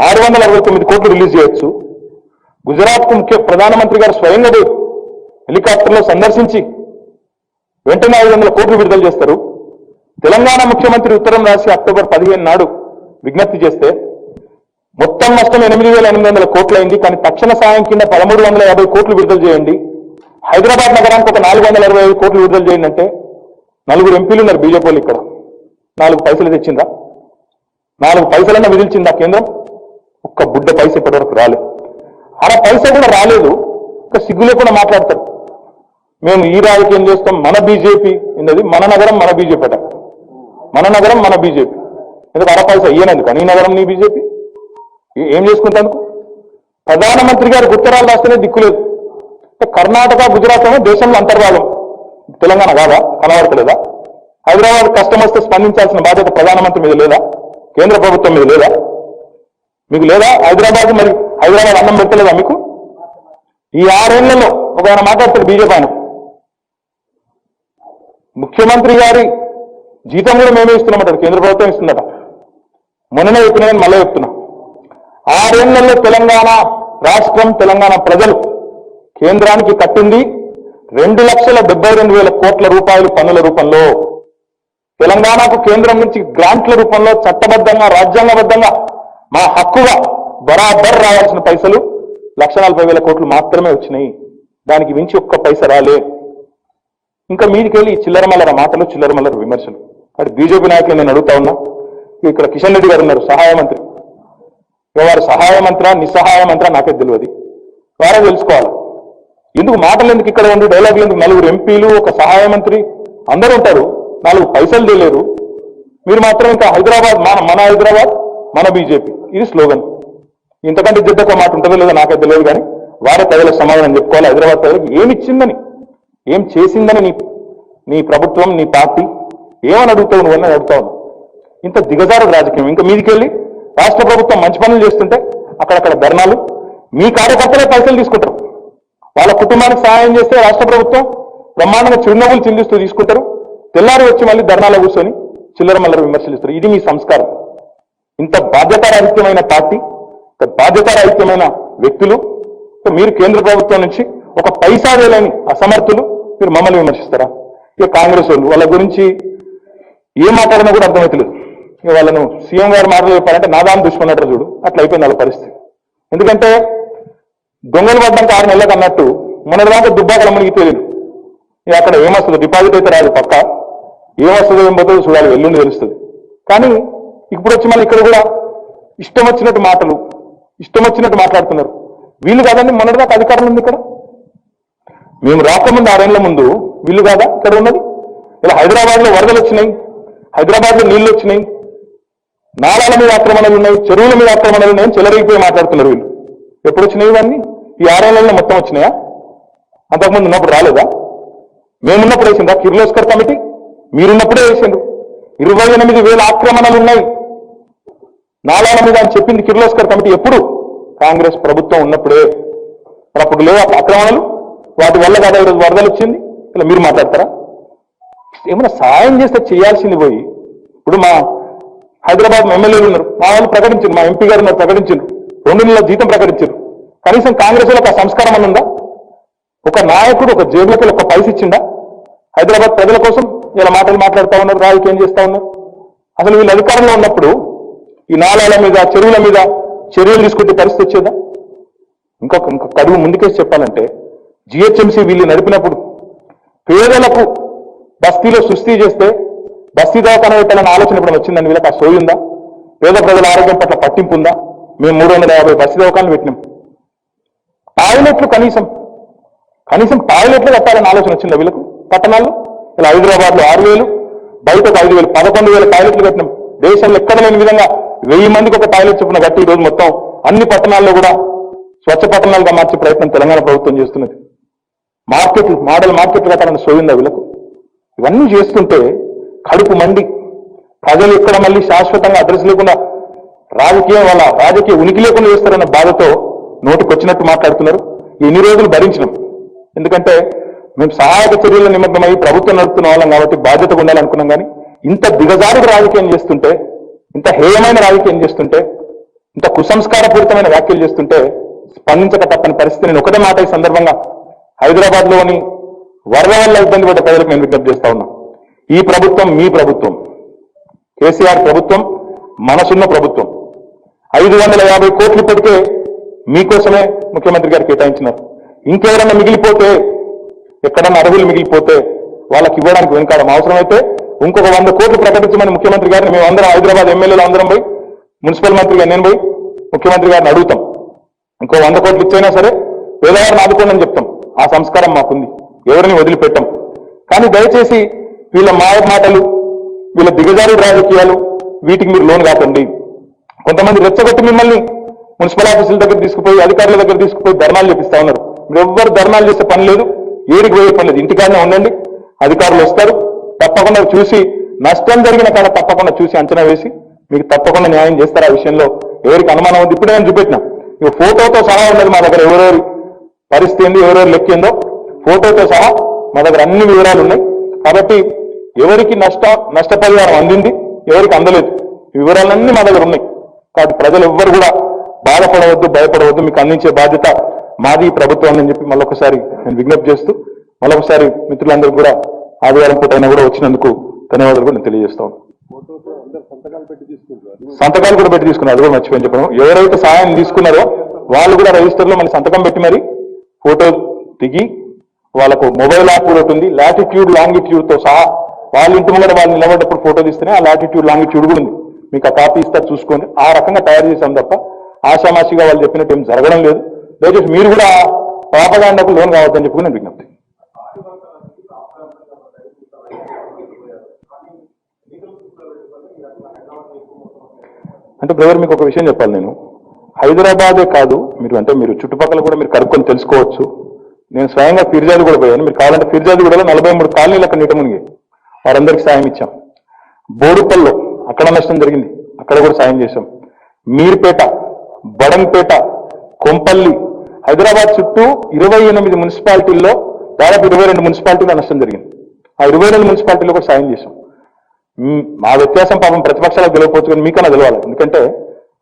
S1: 669 కోట్లు రిలీజ్ చేయొచ్చు. గుజరాత్కు ప్రధానమంత్రి గారు స్వయంగా హెలికాప్టర్లో సందర్శించి వెంటనే 500 కోట్లు విడుదల చేస్తారు. తెలంగాణ ముఖ్యమంత్రి ఉత్తరం రాసి అక్టోబర్ 15 నాడు విజ్ఞప్తి చేస్తే మొత్తం నష్టం 8,800 కోట్లు అయింది. కానీ తక్షణ సాయం కింద 1,350 కోట్లు విడుదల చేయండి. హైదరాబాద్ నగరానికి ఒక 425 కోట్లు విడుదల చేయండి అంటే 4 ఎంపీలు ఉన్నారు బీజేపీ వాళ్ళు. ఇక్కడ 4 పైసలు తెచ్చిందా? 4 పైసలన్నా విధించిందా కేంద్రం? ఒక్క బుడ్డ పైస ఇప్పటివరకు రాలేదు. అలా పైస కూడా రాలేదు. ఒక సిగ్గు లేకుండా మాట్లాడతారు. మేము ఈ రాజకీయం చేస్తాం, మన బీజేపీ ఉన్నది, మన నగరం మన బీజేపీ అట, మన నగరం మన బీజేపీ. ఎందుకు అర పైస ఇయ్యనందుకు నీ నగరం నీ బీజేపీ ఏం చేసుకుంటాను? ప్రధానమంత్రి గారికి ఉత్తరాలు రాస్తేనే దిక్కులేదు. కర్ణాటక గుజరాత్ ఏమో దేశంలో అంతర్భాగం, తెలంగాణ కాదా? కనబడతలేదా? హైదరాబాద్ కష్టం వస్తే స్పందించాల్సిన బాధ్యత ప్రధానమంత్రి మీద లేదా? కేంద్ర ప్రభుత్వం మీద లేదా? మీకు లేదా? హైదరాబాద్ మరి హైదరాబాద్ అన్నం పెట్టలేదా మీకు? ఈ 6 ఏళ్లలో ఒక ఆయన మాట్లాడతాడు బీజేపీ ఆయన, ముఖ్యమంత్రి గారి జీతం కూడా మేమే ఇస్తున్నామంటారు, కేంద్ర ప్రభుత్వం ఇస్తుందట. మొన్ననే చెప్పినా నేను మళ్ళీ చెప్తున్నా, 6 ఏళ్లలో తెలంగాణ రాష్ట్రం, తెలంగాణ ప్రజలు కేంద్రానికి కట్టింది 2,72,000 కోట్ల రూపాయలు పన్నుల రూపంలో. తెలంగాణకు కేంద్రం నుంచి గ్రాంట్ల రూపంలో చట్టబద్ధంగా, రాజ్యాంగబద్ధంగా మా హక్కుగా బరాబర్ రావాల్సిన పైసలు 1,40,000 కోట్లు మాత్రమే వచ్చినాయి. దానికి మించి ఒక్క పైస రాలే. ఇంకా మీదికెళ్ళి చిల్లరమల్లర మాటలు, చిల్లరమల్లర విమర్శలు. అటు బీజేపీ నాయకులు నేను అడుగుతా ఉన్నా, ఇక్కడ కిషన్ రెడ్డి గారు ఉన్నారు, సహాయ మంత్రి. వారు సహాయ మంత్ర, నిస్సహాయ మంత్ర నాకే తెలియదు, వారే తెలుసుకోవాలి. ఎందుకు మాటలు ఎందుకు ఇక్కడ ఉండి, డైలాగులు ఎందుకు? 4 ఎంపీలు, ఒక సహాయ మంత్రి అందరూ ఉంటారు, 4 పైసలు తెలియరు. మీరు మాత్రం ఇంకా హైదరాబాద్ మన హైదరాబాద్ మన బీజేపీ, ఇది స్లోగన్. ఇంతకంటే జిద్దొక మాట ఉంటుందో లేదో నాకే తెలియదు, కానీ వారే ప్రజలకు సమాధానం చెప్పుకోవాలి. హైదరాబాద్ ప్రజలకు ఏమి ఇచ్చిందని, ఏం చేసిందని నీ ప్రభుత్వం, నీ పార్టీ ఏమని అడుగుతావు? నువ్వన్నీ అడుగుతావు. ఇంత దిగజారు రాజకీయం. ఇంకా మీదికెళ్ళి రాష్ట్ర ప్రభుత్వం మంచి పనులు చేస్తుంటే అక్కడక్కడ ధర్నాలు, మీ కార్యకర్తలే పైసలు తీసుకుంటారు. వాళ్ళ కుటుంబానికి సహాయం చేస్తే రాష్ట్ర ప్రభుత్వం బ్రహ్మాండంగా చిరునవ్వులు చిందిస్తూ తీసుకుంటారు. తెల్లారి వచ్చి మళ్ళీ ధర్నాలో కూర్చొని చిల్లర మల్లర విమర్శలిస్తారు. ఇది మీ సంస్కారం. ఇంత బాధ్యతారాహిత్యమైన పార్టీ, ఇంత బాధ్యతారాహిత్యమైన వ్యక్తులు, మీరు కేంద్ర ప్రభుత్వం నుంచి ఒక పైసా వేలేని అసమర్థులు మీరు మమ్మల్ని విమర్శిస్తారా? ఇక కాంగ్రెస్ వాళ్ళు, వాళ్ళ గురించి ఏం మాట్లాడినా కూడా అర్థమవుతలేదు. ఇక వాళ్ళను సీఎం గారు మాటలు చెప్పారంటే నాదాన్ని చూసుకున్నట్టు చూడు, అట్లా అయిపోయింది వాళ్ళ పరిస్థితి. ఎందుకంటే దొంగలు పడ్డాక 6 నెలలకు అన్నట్టు మొన్నటిదాకా దుబ్బాకల మనకి తెలియదు. ఇక అక్కడ ఏమొస్తుందో, డిపాజిట్ అయితే రాదు పక్క, ఏమొస్తుందో ఏం పోతుందో చూడాలి, ఎల్లుండి తెలుస్తుంది. కానీ ఇప్పుడు వచ్చి మళ్ళీ ఇక్కడ కూడా ఇష్టం వచ్చినట్టు మాటలు, ఇష్టం వచ్చినట్టు మాట్లాడుతున్నారు. వీళ్ళు కాదండి మొన్నటిదాకా అధికారం ఉంది ఇక్కడ. మేము రాకముందు 6 ఏళ్ల ముందు వీళ్ళు కాదా ఇక్కడ ఉన్నది? ఇలా హైదరాబాద్లో వరదలు వచ్చినాయి, హైదరాబాద్లో నీళ్లు వచ్చినాయి, నాలాల మీద ఆక్రమణలు ఉన్నాయి, చెరువుల మీద ఆక్రమణలు ఉన్నాయని చెలరైపోయి మాట్లాడుతున్నారు వీళ్ళు. ఎప్పుడు వచ్చినాయి ఇవన్నీ? ఈ 6 ఏళ్లలో మొత్తం వచ్చినాయా? అంతకుముందు ఉన్నప్పుడు రాలేదా? మేమున్నప్పుడు వేసిందా కిర్లోస్కర్ కమిటీ? మీరున్నప్పుడే వేసిండ్రు. 28,000 ఆక్రమణలు ఉన్నాయి నాలాల మీద అని చెప్పింది కిర్లోస్కర్ కమిటీ ఎప్పుడు? కాంగ్రెస్ ప్రభుత్వం ఉన్నప్పుడే. అప్పుడు లేవు ఆక్రమణలు, వాటి వల్ల కదా ఈరోజు వరదలు వచ్చింది. ఇలా మీరు మాట్లాడతారా? ఏమైనా సాయం చేస్తే చేయాల్సింది పోయి, ఇప్పుడు మా హైదరాబాద్ ఎమ్మెల్యేలు ఉన్నారు, మా వాళ్ళు ప్రకటించారు, మా ఎంపీ గారు ఉన్నారు ప్రకటించారు, 2 నెలల జీతం ప్రకటించారు. కనీసం కాంగ్రెస్ లో ఒక సంస్కారం అని ఉందా? ఒక నాయకుడు ఒక జేబులకు ఒక పైస ఇచ్చిందా? హైదరాబాద్ ప్రజల కోసం ఇలా మాటలు మాట్లాడుతూ ఉన్నారు, రాజకీయం చేస్తూ ఉన్నారు. అసలు వీళ్ళు అధికారంలో ఉన్నప్పుడు ఈ నాలాల మీద, చెరువుల మీద చర్యలు తీసుకుంటే పరిస్థితి వచ్చేదా? ఇంకొక కడుగు ముందుకేసి చెప్పాలంటే, జిహెచ్ఎంసీ వీళ్ళు నడిపినప్పుడు పేదలకు బస్తీలో సుస్థి చేస్తే బస్తీ దవాఖాన పెట్టాలన్న ఆలోచన ఇప్పుడు వచ్చిందని వీళ్ళకి ఆ సోయి ఉందా? పేద ప్రజల ఆరోగ్యం పట్ల పట్టింపు ఉందా? మేము 350 బస్తీ దవాఖానలు పెట్టినాం. టాయిలెట్లు కనీసం టాయిలెట్లు కట్టాలన్న ఆలోచన వచ్చిందా వీళ్ళకు? పట్టణాల్లో ఇలా హైదరాబాద్లో 6,000, బయటకు 5,000, 11,000 టాయిలెట్లు కట్టినాం. దేశంలో ఎక్కడ లేని విధంగా 1000 మందికి ఒక టాయిలెట్ చొప్పున కట్టి ఈరోజు మొత్తం అన్ని పట్టణాల్లో కూడా స్వచ్ఛ పట్టణాలుగా మార్చే ప్రయత్నం తెలంగాణ ప్రభుత్వం చేస్తున్నది. మార్కెట్లు, మోడల్ మార్కెట్లు కట్టాలని సోయిందా వీళ్ళకు? ఇవన్నీ చేస్తుంటే కడుపు మండి ప్రజలు ఎక్కడ మళ్ళీ శాశ్వతంగా అడ్రస్ లేకుండా రాజకీయ ఉనికి లేకుండా చేస్తారన్న బాధతో నోటికొచ్చినట్టు మాట్లాడుతున్నారు. ఎన్ని రోజులు భరించినాం? ఎందుకంటే మేము సహాయక చర్యల నిమగ్నమై ప్రభుత్వం నడుపుతున్న వాళ్ళం కాబట్టి బాధ్యతగా ఉండాలనుకున్నాం. కానీ ఇంత దిగజారుడు రాజకీయం చేస్తుంటే, ఇంత హేయమైన రాజకీయం చేస్తుంటే, ఇంత కుసంస్కారపూరితమైన వ్యాఖ్యలు చేస్తుంటే స్పందించక తప్పని పరిస్థితి. నేను ఒకటే మాట ఈ సందర్భంగా హైదరాబాద్లోని వరద వల్ల ఇబ్బంది పడ్డ ప్రజలకు నేను విజ్ఞప్తి చేస్తా ఉన్నా. ఈ ప్రభుత్వం మీ ప్రభుత్వం, కేసీఆర్ ప్రభుత్వం మనసున్న ప్రభుత్వం. 550 కోట్లు ఇప్పటికే మీకోసమే ముఖ్యమంత్రి గారు కేటాయించినారు. ఇంకెవరన్నా మిగిలిపోతే, ఎక్కడన్నా అడవులు మిగిలిపోతే వాళ్ళకి ఇవ్వడానికి వెనుకాడం. అవసరమైతే ఇంకొక 100 కోట్లు ప్రకటించమని ముఖ్యమంత్రి గారిని మేము అందరం హైదరాబాద్ ఎమ్మెల్యేలు అందరం పోయి, మున్సిపల్ మంత్రిగా నేను పోయి ముఖ్యమంత్రి గారిని అడుగుతాం. ఇంకో 100 కోట్లు ఇచ్చైనా సరే పేదవారిని ఆదుకోండి అని చెప్తాం. ఆ సంస్కారం మాకుంది, ఎవరిని వదిలిపెట్టాం. కానీ దయచేసి వీళ్ళ మాటలు, వీళ్ళ దిగజారు రాజకీయాలు, వీటికి మీరు లోన్ కాకండి. కొంతమంది రెచ్చగొట్టి మిమ్మల్ని మున్సిపల్ ఆఫీసుల దగ్గర తీసుకుపోయి, అధికారుల దగ్గర తీసుకుపోయి ధర్నాలు చేపిస్తా ఉన్నారు. మీరు ఎవ్వరు ధర్నాలు చేసే పని లేదు, ఏడికి పోయే పని లేదు. ఇంటికాడనే ఉండండి, అధికారులు వస్తారు, తప్పకుండా చూసి నష్టం జరిగిన కాడ తప్పకుండా చూసి అంచనా వేసి మీకు తప్పకుండా న్యాయం చేస్తారు. ఆ విషయంలో ఎవరికి అనుమానం ఉంది ఇప్పుడే నేను చూపెట్టినా. ఇక ఫోటోతో సహా ఉన్నది మా దగ్గర, ఎవరెవరి పరిస్థితి ఏంది, ఎవరెవరు లెక్కిందో ఫోటోతో సహా మా దగ్గర అన్ని వివరాలు ఉన్నాయి. కాబట్టి ఎవరికి నష్టపరిహారం అందింది, ఎవరికి అందలేదు, వివరాలన్నీ మా దగ్గర ఉన్నాయి. కాబట్టి ప్రజలు ఎవ్వరు కూడా బాధపడవద్దు, భయపడవద్దు, మీకు అందించే బాధ్యత మాది ప్రభుత్వం అని చెప్పి మళ్ళొకసారి నేను విజ్ఞప్తి చేస్తూ మళ్ళొకసారి మిత్రులందరూ కూడా ఆదివారం పూటైనా కూడా వచ్చినందుకు ధన్యవాదాలు కూడా నేను తెలియజేస్తాను. సంతకాలు కూడా పెట్టి తీసుకున్నారు, అది కూడా మర్చిపోయి చెప్పడం. ఎవరైతే సహాయం తీసుకున్నారో వాళ్ళు కూడా రిజిస్టర్లో మళ్ళీ సంతకం పెట్టి మరి ఫోటో దిగి వాళ్ళకు మొబైల్ యాప్ కూడా ఉంటుంది, లాటిట్యూడ్ లాంగిట్యూడ్తో సహా వాళ్ళ ఇంటి ముందర వాళ్ళు నిలబడ్డప్పుడు ఫోటో తీస్తేనే ఆ లాటిట్యూడ్ లాంగిట్యూడ్ కూడా ఉంది. మీకు ఆ కాపీ ఇస్తారు చూసుకోండి. ఆ రకంగా తయారు చేశాం తప్ప ఆషామాషిగా వాళ్ళు చెప్పినట్టు ఏం జరగడం లేదు. దయచేసి మీరు కూడా పాపగాండకు లోన్ కావద్దని చెప్పి నేను విజ్ఞప్తి. అంటే బ్రదర్ మీకు ఒక విషయం చెప్పాలి. నేను హైదరాబాదే కాదు, మీరు చుట్టుపక్కల కూడా మీరు కనుక్కొని తెలుసుకోవచ్చు. నేను స్వయంగా ఫిర్యాదు కూడా పోయాను. మీరు కావాలంటే ఫిర్యాదు కూడా 43 కాలనీలు అక్కడ నీట మునిగి వారందరికీ సాయం ఇచ్చాం. బోడుపల్లో అక్కడ నష్టం జరిగింది, అక్కడ కూడా సాయం చేశాం. మీర్పేట, బడంపేట, కొంపల్లి, హైదరాబాద్ చుట్టూ 28 మున్సిపాలిటీల్లో దాదాపు 22 మున్సిపాలిటీలో నష్టం జరిగింది. ఆ 22 మున్సిపాలిటీలో కూడా సాయం చేశాం. మా వ్యత్యాసం పాపం ప్రతిపక్షాలకు తెలియకపోవచ్చు, కానీ మీకన్నా తెలవాలి. ఎందుకంటే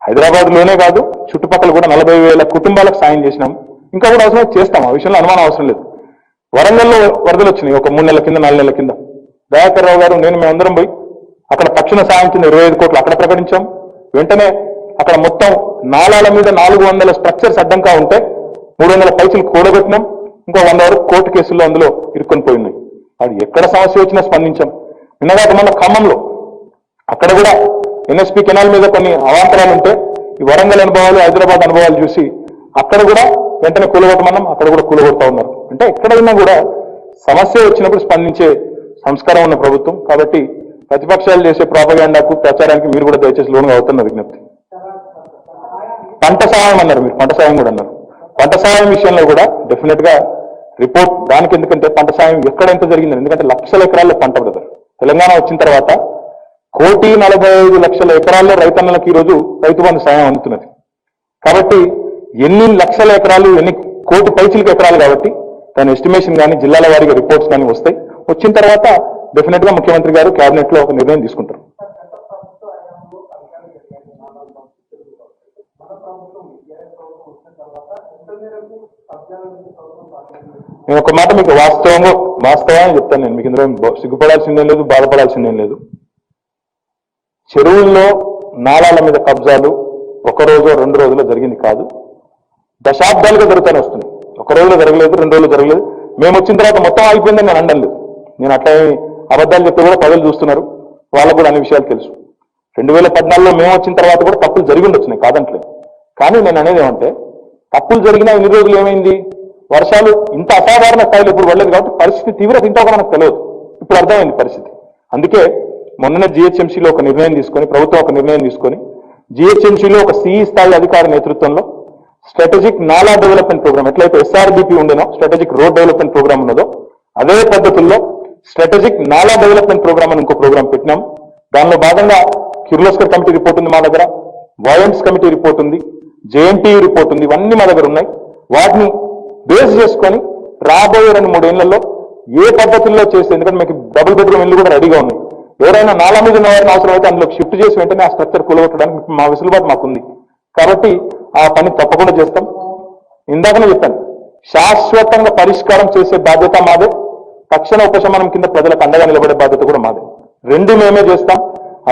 S1: హైదరాబాద్లోనే కాదు చుట్టుపక్కల కూడా 40,000 కుటుంబాలకు సాయం చేసినాం. ఇంకా కూడా అవసరం చేస్తాం, ఆ విషయంలో అనుమానం అవసరం లేదు. వరంగల్లో వరదలు వచ్చినాయి ఒక 3 నెలల కింద, 4 నెలల కింద. దయాకర్ రావు గారు నేను మేమందరం పోయి అక్కడ తక్షణ సాయం కింద 25 కోట్లు అక్కడ ప్రకటించాం. వెంటనే అక్కడ మొత్తం నాలాల మీద 400 స్ట్రక్చర్స్ అడ్డంగా ఉంటే 300 పైసలు కూడబెట్టినాం. ఇంకో 100 వరకు కోర్టు కేసుల్లో అందులో ఇరుక్కొని పోయి ఉన్నాయి. అది ఎక్కడ సమస్య వచ్చినా స్పందించాం. నిన్నగాక మన ఖమ్మంలో అక్కడ కూడా ఎన్ఎస్పీ కెనాల్ మీద కొన్ని అవాంతరాలు ఉంటే ఈ వరంగల్ అనుభవాలు, హైదరాబాద్ అనుభవాలు చూసి అక్కడ కూడా వెంటనే కూలగొట్టమన్నాం, అక్కడ కూడా కూలగొడతా ఉన్నారు. అంటే ఎక్కడైనా కూడా సమస్య వచ్చినప్పుడు స్పందించే సంస్కారం ఉన్న ప్రభుత్వం. కాబట్టి ప్రతిపక్షాలు చేసే ప్రాపగాండాకు, ప్రచారానికి మీరు కూడా దయచేసి లోన్ అవుతున్న విజ్ఞప్తి. పంట సహాయం అన్నారు, మీరు పంట సాయం కూడా అన్నారు. పంట సాయం విషయంలో కూడా డెఫినెట్ గా రిపోర్ట్ దానికి, ఎందుకంటే పంట సాయం ఎక్కడ ఎంత జరిగిందని. ఎందుకంటే లక్షల ఎకరాల్లో పంట బ్రదర్. తెలంగాణ వచ్చిన తర్వాత 1,45,00,000 ఎకరాల్లో రైతన్నలకు ఈరోజు రైతు బంధు సాయం అందుతున్నది. కాబట్టి ఎన్ని లక్షల ఎకరాలు, ఎన్ని కోటి పైచిలకు ఎకరాలు, కాబట్టి దాని ఎస్టిమేషన్ కానీ జిల్లాల వారీగా రిపోర్ట్స్ కానీ వస్తాయి. వచ్చిన తర్వాత డెఫినెట్ గా ముఖ్యమంత్రి గారు కేబినెట్ లో ఒక నిర్ణయం తీసుకుంటారు. నేను ఒక మాట మీకు వాస్తవాన్ని చెప్తాను. నేను మీకు ఇందులో సిగ్గుపడాల్సిందేం లేదు, బాధపడాల్సిందేం లేదు. చెరువుల్లో నాలాల మీద కబ్జాలు 1 రోజు 2 రోజుల్లో జరిగింది కాదు, దశాబ్దాలుగా జరుగుతూనే వస్తుంది. 1 రోజులో జరగలేదు, 2 రోజులు జరగలేదు. మేము వచ్చిన తర్వాత మొత్తం ఆగిపోయిందని నేను అనడం లేదు. నేను అట్లా అబద్ధాలు చెప్తే కూడా ప్రజలు చూస్తున్నారు, వాళ్ళకు కూడా అన్ని విషయాలు తెలుసు. 2014లో మేము వచ్చిన తర్వాత కూడా తప్పులు జరిగి ఉండొచ్చినాయి, కాదంటలేదు. కానీ నేను అనేది ఏమంటే, తప్పులు జరిగినా ఇన్ని రోజులు ఏమైంది, వర్షాలు ఇంత అసాధారణ స్థాయిలో ఇప్పుడు పడలేదు. కాబట్టి పరిస్థితి తీవ్రత ఇంత ఒక మనకు తెలియదు. ఇప్పుడు అర్థమైంది పరిస్థితి. అందుకే మొన్ననే జిహెచ్ఎంసీలో ఒక నిర్ణయం తీసుకొని, ప్రభుత్వం ఒక నిర్ణయం తీసుకొని, జిహెచ్ఎంసీలో ఒక సిఈ స్థాయి అధికారి నేతృత్వంలో స్ట్రాటజిక్ నాలా డెవలప్మెంట్ ప్రోగ్రామ్, ఎట్లయితే ఎస్ఆర్బిపి ఉండేనో, స్ట్రాటజిక్ రోడ్ డెవలప్మెంట్ ప్రోగ్రామ్ ఉన్నదో, అదే పద్ధతుల్లో స్ట్రాటజిక్ నాలా డెవలప్మెంట్ ప్రోగ్రామ్ అని ఇంకో ప్రోగ్రామ్ పెట్టినాం. దానిలో భాగంగా కిర్లోస్కర్ కమిటీ రిపోర్ట్ ఉంది మా దగ్గర, వాయన్స్ కమిటీ రిపోర్ట్ ఉంది, జేఎన్టీ రిపోర్ట్ ఉంది. ఇవన్నీ మా దగ్గర ఉన్నాయి. వాటిని బేస్ చేసుకొని రాబోయే 2-3 ఏళ్లలో ఏ పద్ధతుల్లో చేస్తే, ఎందుకంటే మీకు డబుల్ బెడ్రూమ్ ఇల్లు కూడా రెడీగా ఉన్నాయి. ఎవరైనా నాలా మీద ఉన్న వారిని అవసరం అయితే అందులో షిఫ్ట్ చేసి వెంటనే ఆ స్ట్రక్చర్ కూలగొట్టడానికి మా వెసులుబాటు మాకుంది. కాబట్టి ఆ పని తప్పకుండా చేస్తాం. ఇందాకనే చెప్పాను, శాశ్వతంగా పరిష్కారం చేసే బాధ్యత మాదే, తక్షణ ఉపశమనం కింద ప్రజలకు అండగా నిలబడే బాధ్యత కూడా మాదే. 2 మేమే చేస్తాం.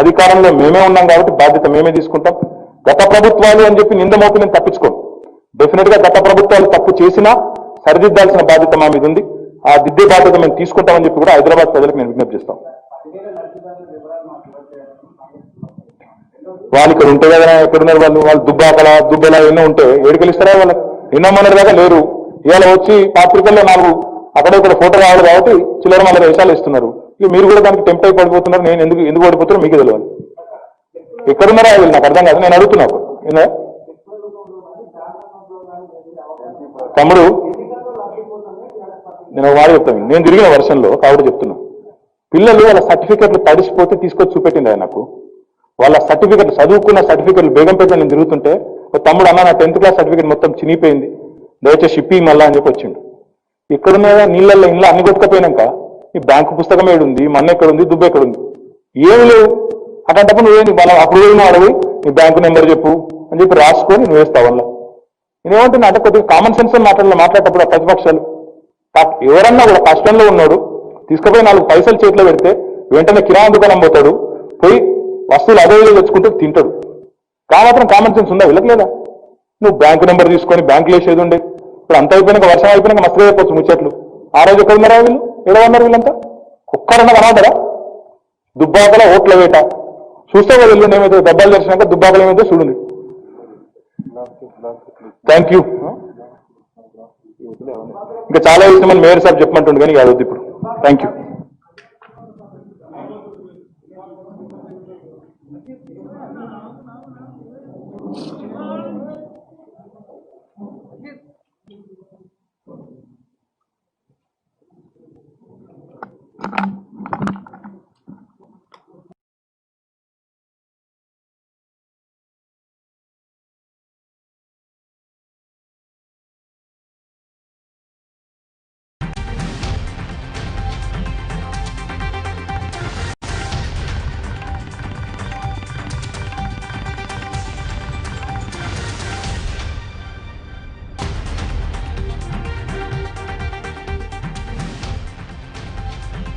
S1: అధికారంలో మేమే ఉన్నాం కాబట్టి బాధ్యత మేమే తీసుకుంటాం. గత ప్రభుత్వాలు అని చెప్పి నింద మోపి నేను తప్పించుకోను. డెఫినెట్ గా గత ప్రభుత్వాలు తప్పు చేసినా సరిదిద్దాల్సిన బాధ్యత మా మీద ఉంది. ఆ దిద్దే బాధ్యత మేము తీసుకుంటామని చెప్పి కూడా హైదరాబాద్ ప్రజలకు నేను విజ్ఞప్తి చేస్తాం. వాళ్ళు ఇక్కడ ఉంటే కదా, ఎక్కడున్నారు వాళ్ళు దుబ్బలా ఎన్నో ఉంటే ఏడుకెళ్ళిస్తారా వాళ్ళకి? నిన్నమ్మన్నారు దాకా లేరు. ఇవాళ వచ్చి పాత్రికల్లో 4 అక్కడ ఇక్కడ ఫోటో రావాలి కాబట్టి చిల్లర మళ్ళీ వేషాలు ఇస్తున్నారు. ఇక మీరు కూడా దానికి టెంప్ట్ అయి పడిపోతున్నారు. నేను ఎందుకు పడిపోతున్నా మీకు తెలియాలి. ఎక్కడున్నారా వీళ్ళు నాకు అర్థం కాదు. నేను అడుగుతున్నాను తమ్ముడు, నేను వాడు చెప్తాను. నేను తిరిగిన వర్షంలో కాబట్టి చెప్తున్నా. పిల్లలు వాళ్ళ సర్టిఫికెట్లు తడిసిపోతే తీసుకొచ్చి చూపెట్టింది ఆయన నాకు. వాళ్ళ సర్టిఫికెట్లు, చదువుకున్న సర్టిఫికెట్లు బేగంపేట నేను తిరుగుతుంటే ఒక తమ్ముడు అన్న నా 10th క్లాస్ సర్టిఫికెట్ మొత్తం చినిగిపోయింది, దయచేసి షిప్పి మళ్ళా అని చెప్పి వచ్చిండు. ఎక్కడున్నా నీళ్ళల్లో ఇంట్లో అన్ని కొట్టుకపోయినాక నీ బ్యాంకు పుస్తకం ఏడుంది, మన్న ఎక్కడుంది, దుబ్బు ఎక్కడుంది, ఏమి లేవు. అట్లాంటప్పుడు నువ్వేంటి వాళ్ళ అప్పుడు పోయిన అడవి నీ బ్యాంకు నెంబర్ చెప్పు అని చెప్పి రాసుకొని నువ్వు వేస్తావు వల్ల. నేనేమంటున్నా అంటే కొద్దిగా కామన్ సెన్స్ అని మాట్లాడేటప్పుడు ఆ ప్రతిపక్షాలు ఎవరన్నా కూడా కష్టంలో ఉన్నాడు తీసుకుపోయి 4 పైసలు చేతిలో పెడితే వెంటనే కిరాణా దుకాణం పోతాడు, పోయి వస్తువులు అదే తెచ్చుకుంటూ తింటాడు. మాత్రం కామన్ సెన్స్ ఉందా వీళ్ళకి లేదా? నువ్వు బ్యాంకు నెంబర్ తీసుకొని బ్యాంకులో వేసేది ఉండే. ఇప్పుడు అంత అయిపోయినాక వర్షం అయిపోయినాక మస్తుగా అయిపోవచ్చు ముచ్చట్లు. ఆ రోజు ఎక్కడ ఉన్నారా వీళ్ళు, ఎలా ఉన్నారు వీళ్ళంతా? ఒక్కరన్నా కనబడరా? దుబ్బాకల ఓట్ల వేట చూస్తే వాళ్ళు వీళ్ళు ఏమైతే దెబ్బలు తెరిచినాక దుబ్బాకలు ఏమైతే చూడండి. Thank you. ఇంకా చాలా విషయం మేయర్ సార్ చెప్పమంటుండే కానీ కాదు ఇప్పుడు. Thank you.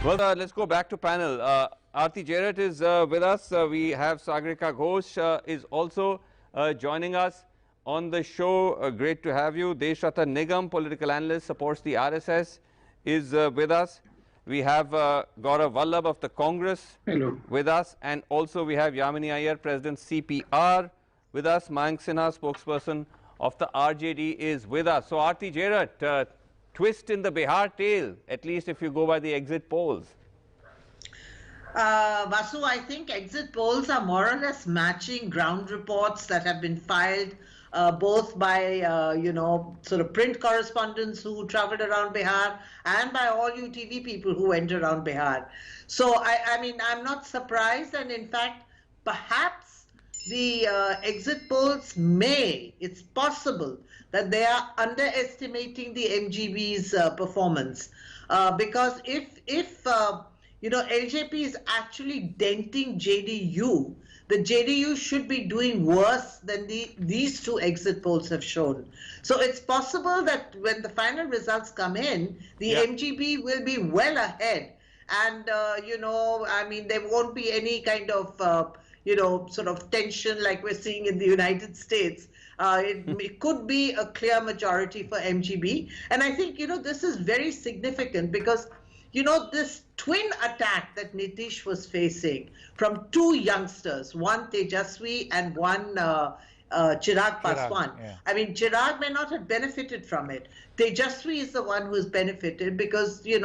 S2: Well, let's go back to panel. Aarti Jarat is with us. We have Sagarika Ghosh is also joining us on the show. Great to have you. Deshrata Nigam, political analyst, supports the RSS, is with us. We have Gaurav Vallabh of the Congress with us, and also we have Yamini Iyer, President CPR, with us. Mayank Sinha, spokesperson of the RJD, is with us. So, Aarti Jarat, twist in the Bihar tale, at least if you go by the exit polls.
S3: Vasu, I think exit polls are more or less matching ground reports that have been filed both by, sort of print correspondents who traveled around Bihar and by all you TV people who went around Bihar. So, I mean, I'm not surprised, and in fact, perhaps the exit polls it's possible that they are underestimating the MGB's performance. Because if LJP is actually denting JDU, the JDU should be doing worse than these 2 exit polls have shown. So it's possible that when the final results come in, the MGB will be well ahead. And, I mean, there won't be any kind of, sort of tension like we're seeing in the United States. It could be a clear majority for MGB. And I think, this is very significant because, this twin attack that Nitish was facing from 2 youngsters, one Tejaswi and one Chirag Paswan. Yeah. I mean, Chirag may not have benefited from it. Tejaswi is the one who has benefited because, he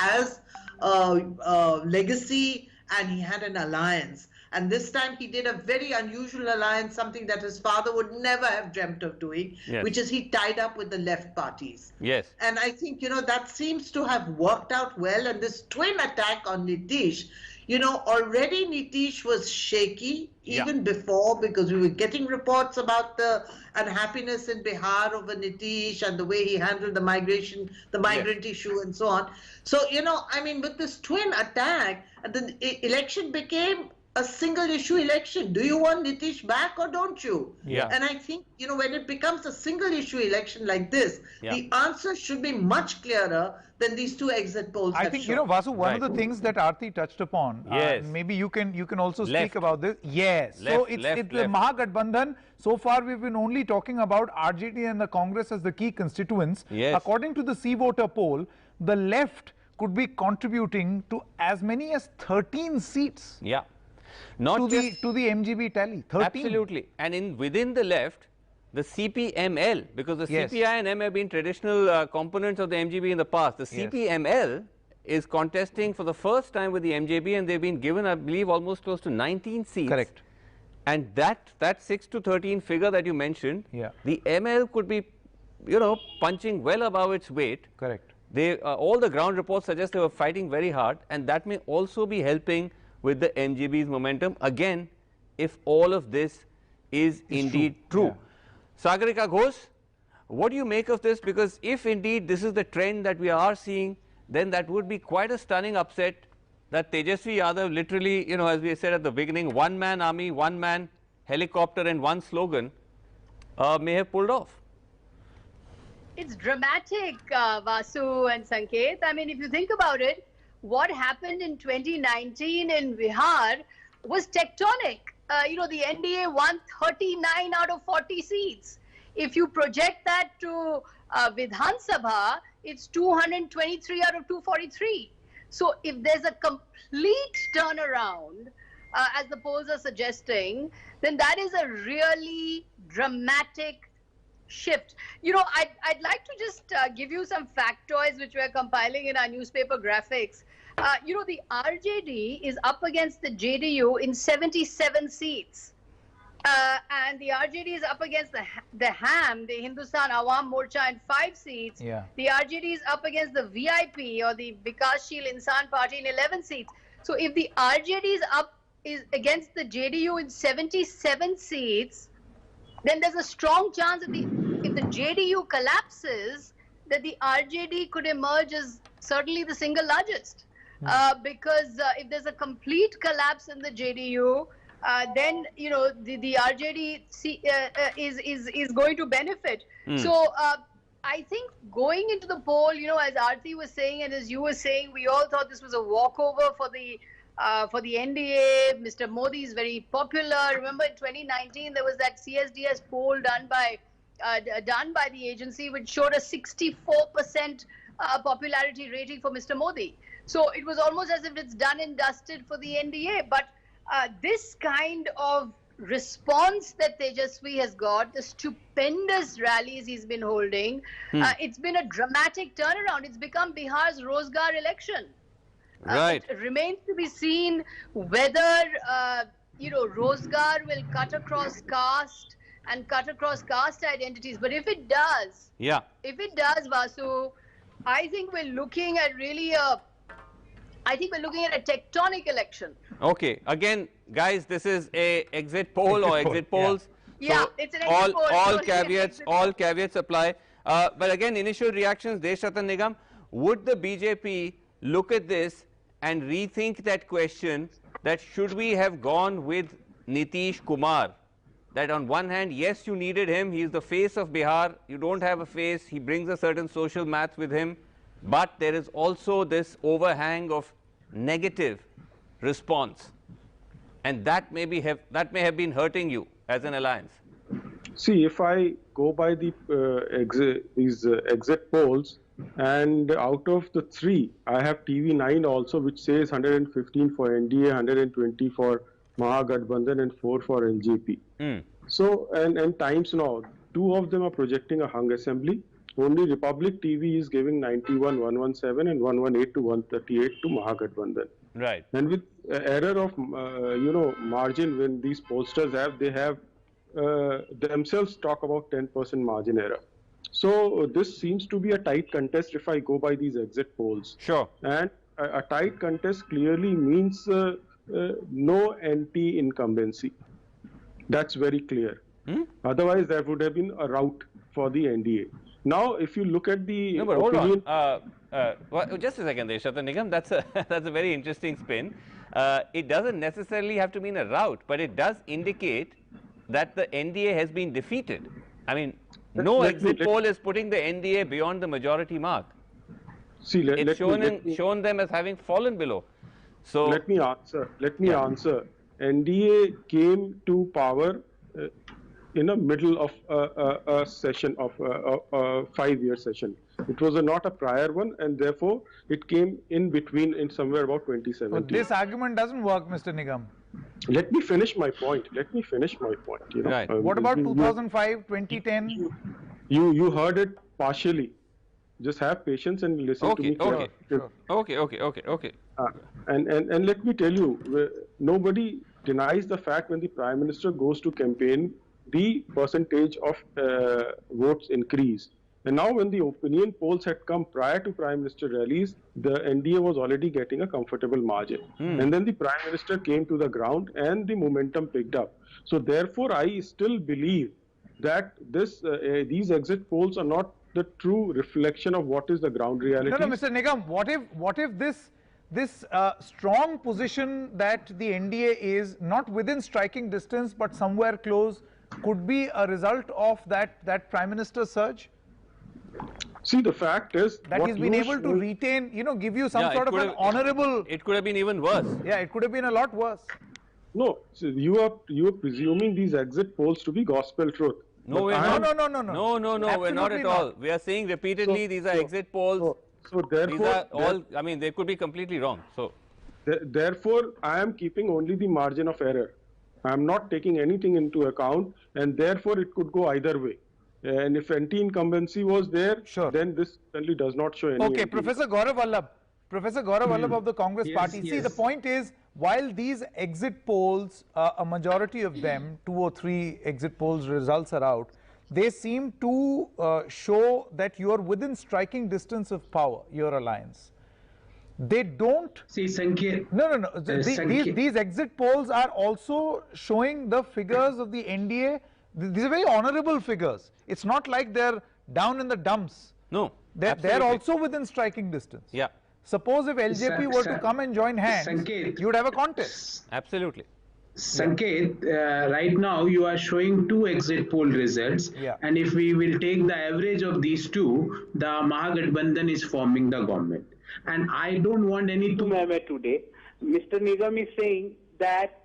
S3: has a legacy and he had an alliance. And this time he did a very unusual alliance, something that his father would never have dreamt of doing, which is he tied up with the left parties.
S2: Yes.
S3: And I think, that seems to have worked out well. And this twin attack on Nitish, already Nitish was shaky even before, because we were getting reports about the unhappiness in Bihar over Nitish and the way he handled the migrant issue and so on. So, I mean, with this twin attack, the election became a single issue election. Do you want Nitish back or don't you?
S2: Yeah.
S3: And I think, when it becomes a single issue election like this, the answer should be much clearer than these 2 exit polls
S4: I think, Vasu, one of the things that Aarti touched upon, maybe you can also speak about this. Yes. So it's the Mahagathbandhan. So far, we've been only talking about RJD and the Congress as the key constituents.
S2: Yes.
S4: According to the C-voter poll, the left could be contributing to as many as 13 seats.
S2: Yeah. Not
S4: to the MGB tally. 13.
S2: Absolutely. And within the left, the CPML, because the CPI and M have been traditional components of the MGB in the past. The CPML is contesting for the first time with the MJB, and they've been given, I believe, almost close to 19 seats.
S4: Correct.
S2: And that 6 to 13 figure that you mentioned, the ML could be, punching well above its weight.
S4: Correct.
S2: All the ground reports suggest they were fighting very hard, and that may also be helping with the MGB's momentum, again, if all of this is indeed true. Sagarika Ghosh, what do you make of this? Because if indeed this is the trend that we are seeing, then that would be quite a stunning upset that Tejasvi Yadav literally, you know, as we said at the beginning, one-man army, one-man helicopter and one slogan may have pulled off.
S5: It's dramatic, Vasu and Sanket. I mean, if you think about it, what happened in 2019 in Bihar was tectonic. You know, the NDA won 39 out of 40 seats. If you project that to Vidhan Sabha, it's 223 out of 243. So if there's a complete turnaround, as the polls are suggesting, then that is a really dramatic shift. You know, I'd like to just give you some factoids which we're compiling in our newspaper graphics. You know, the RJD is up against the JDU in 77 seats. And the RJD is up against the HAM, the Hindustan Awam Morcha, in 5 seats.
S4: Yeah.
S5: The RJD is up against the VIP or the Vikashsheel Insan Party in 11 seats. So if the RJD is against the JDU in 77 seats, then there's a strong chance that if the JDU collapses, that the RJD could emerge as certainly the single largest. Because if there's a complete collapse in the JDU, then, you know, the RJD is going to benefit. So I think going into the poll, you know, as Aarti was saying and as you were saying, we all thought this was a walkover for the NDA. Mr. Modi is very popular. Remember, in 2019 there was that CSDS poll done by the agency, which showed a 64% popularity rating for Mr. Modi. So it was almost as if it's done and dusted for the NDA. But this kind of response that Tejasvi has got, the stupendous rallies he's been holding, it's been a dramatic turnaround. It's become Bihar's Rozgar election.
S2: Right.
S5: It remains to be seen whether, you know, Rozgar will cut across caste and cut across caste identities. But if it does, if it does, Vasu, I think we're looking at really a tectonic election.
S2: Okay. Again, guys, this is a exit poll or exit polls.
S5: Yeah,
S2: so
S5: it's an exit poll.
S2: All caveats apply. But again, initial reactions, Deshratan Nigam, would the BJP look at this and rethink that question that should we have gone with Nitish Kumar? That on one hand, yes, you needed him. He is the face of Bihar. You don't have a face. He brings a certain social math with him. But there is also this overhang of negative response. And that may have been hurting you as an alliance.
S6: See, if I go by the exit polls, and out of the 3, I have TV9 also, which says 115 for NDA, 120 for Mahagathbandhan, and 4 for LJP. So, and Times Now, 2 of them are projecting a hung assembly. Only Republic TV is giving 91, 117, and 118 to 138 to Mahagathbandhan.
S2: Right.
S6: And with error of, you know, margin, when these pollsters have, they have themselves talk about 10% margin error. So this seems to be a tight contest if I go by these exit polls.
S2: Sure.
S6: And a tight contest clearly means no anti-incumbency. That's very clear. Otherwise, there would have been a rout for the NDA. Now, if you look at the
S2: no, but hold on. Well, just a second, Deshratan Nigam. That's a very interesting spin. It doesn't necessarily have to mean a rout, but it does indicate that the NDA has been defeated. I mean, no exit poll is putting the NDA beyond the majority mark.
S6: See,
S2: it's shown them as having fallen below. So
S6: let me answer. NDA came to power in the middle of a session of a 5-year session. It was not a prior one, and therefore it came in between in somewhere about 2017.
S4: But this argument doesn't work, Mr. Nigam.
S6: Let me finish my point. You know?
S2: Right.
S4: What about 2005, 2010?
S6: You heard it partially. Just have patience and listen to me.
S2: Okay.
S6: And let me tell you, nobody denies the fact when the Prime Minister goes to campaign, the percentage of votes increase. And now when the opinion polls had come prior to Prime Minister rallies, the NDA was already getting a comfortable margin. And then the Prime Minister came to the ground and the momentum picked up. So therefore, I still believe that these exit polls are not the true reflection of what is the ground reality.
S4: No, Mr. Nigam, what if this strong position that the NDA is not within striking distance but somewhere close could be a result of that Prime Minister's surge?
S6: See, the fact is
S4: that he's been able to retain, give you some sort of an honorable.
S2: It could have been even worse.
S4: Yeah, it could have been a lot worse.
S6: No, so you are presuming these exit polls to be gospel truth.
S2: No, we're not. No, we're not at all. We are saying repeatedly these are exit polls.
S6: So therefore,
S2: these are all. I mean, they could be completely wrong. So
S6: therefore, I am keeping only the margin of error. I am not taking anything into account, and therefore it could go either way. And if anti-incumbency was there, then this certainly does not show any.
S4: Okay, Professor Gaurav Vallabh of the Congress Party. See, the point is, while these exit polls, a majority of them, 2 or 3 exit polls results are out, they seem to show that you are within striking distance of power, your alliance. They don't.
S7: See, Sanket.
S4: No. These exit polls are also showing the figures of the NDA. These are very honorable figures. It's not like they're down in the dumps.
S2: No,
S4: they're also within striking distance.
S2: Yeah.
S4: Suppose if LJP were to come and join hands,
S7: Sanket,
S4: you would have a contest.
S2: Absolutely.
S7: Sanket, right now you are showing 2 exit poll results, and if we will take the average of these 2, the Mahagathbandhan is forming the government. And I don't want any
S8: today. Mr. Nigam is saying that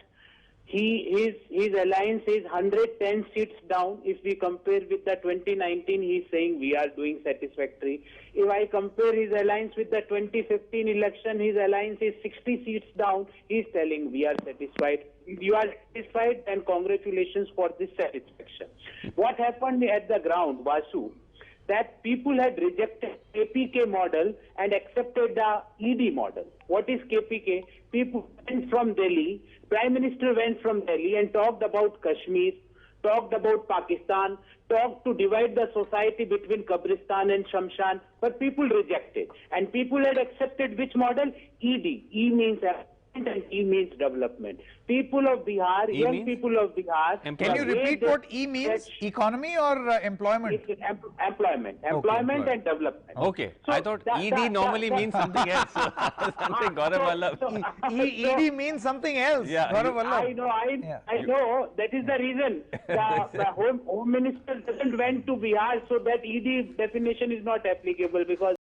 S8: his alliance is 110 seats down. If we compare with the 2019, he's saying we are doing satisfactory. If I compare his alliance with the 2015 election, his alliance is 60 seats down. He's telling we are satisfied. If you are satisfied, then congratulations for this satisfaction. What happened at the ground, Vasu, that people had rejected KPK model and accepted the ED model. What is KPK? People went from Delhi, Prime Minister went from Delhi and talked about Kashmir, talked about Pakistan, talked to divide the society between Kabristan and Shamshan, but people rejected. And people had accepted which model? ED. E means and E means development. People of Bihar, young people of Bihar.
S4: Can you repeat what E means? Economy or employment?
S8: Employment and development.
S2: Okay, so I thought ED normally means something else. Something Gaurav Vallabh.
S4: ED means something else.
S2: Yeah,
S4: Gaurav Vallabh.
S8: I know. That is the reason. The Home Minister doesn't went to Bihar, so that ED definition is not applicable because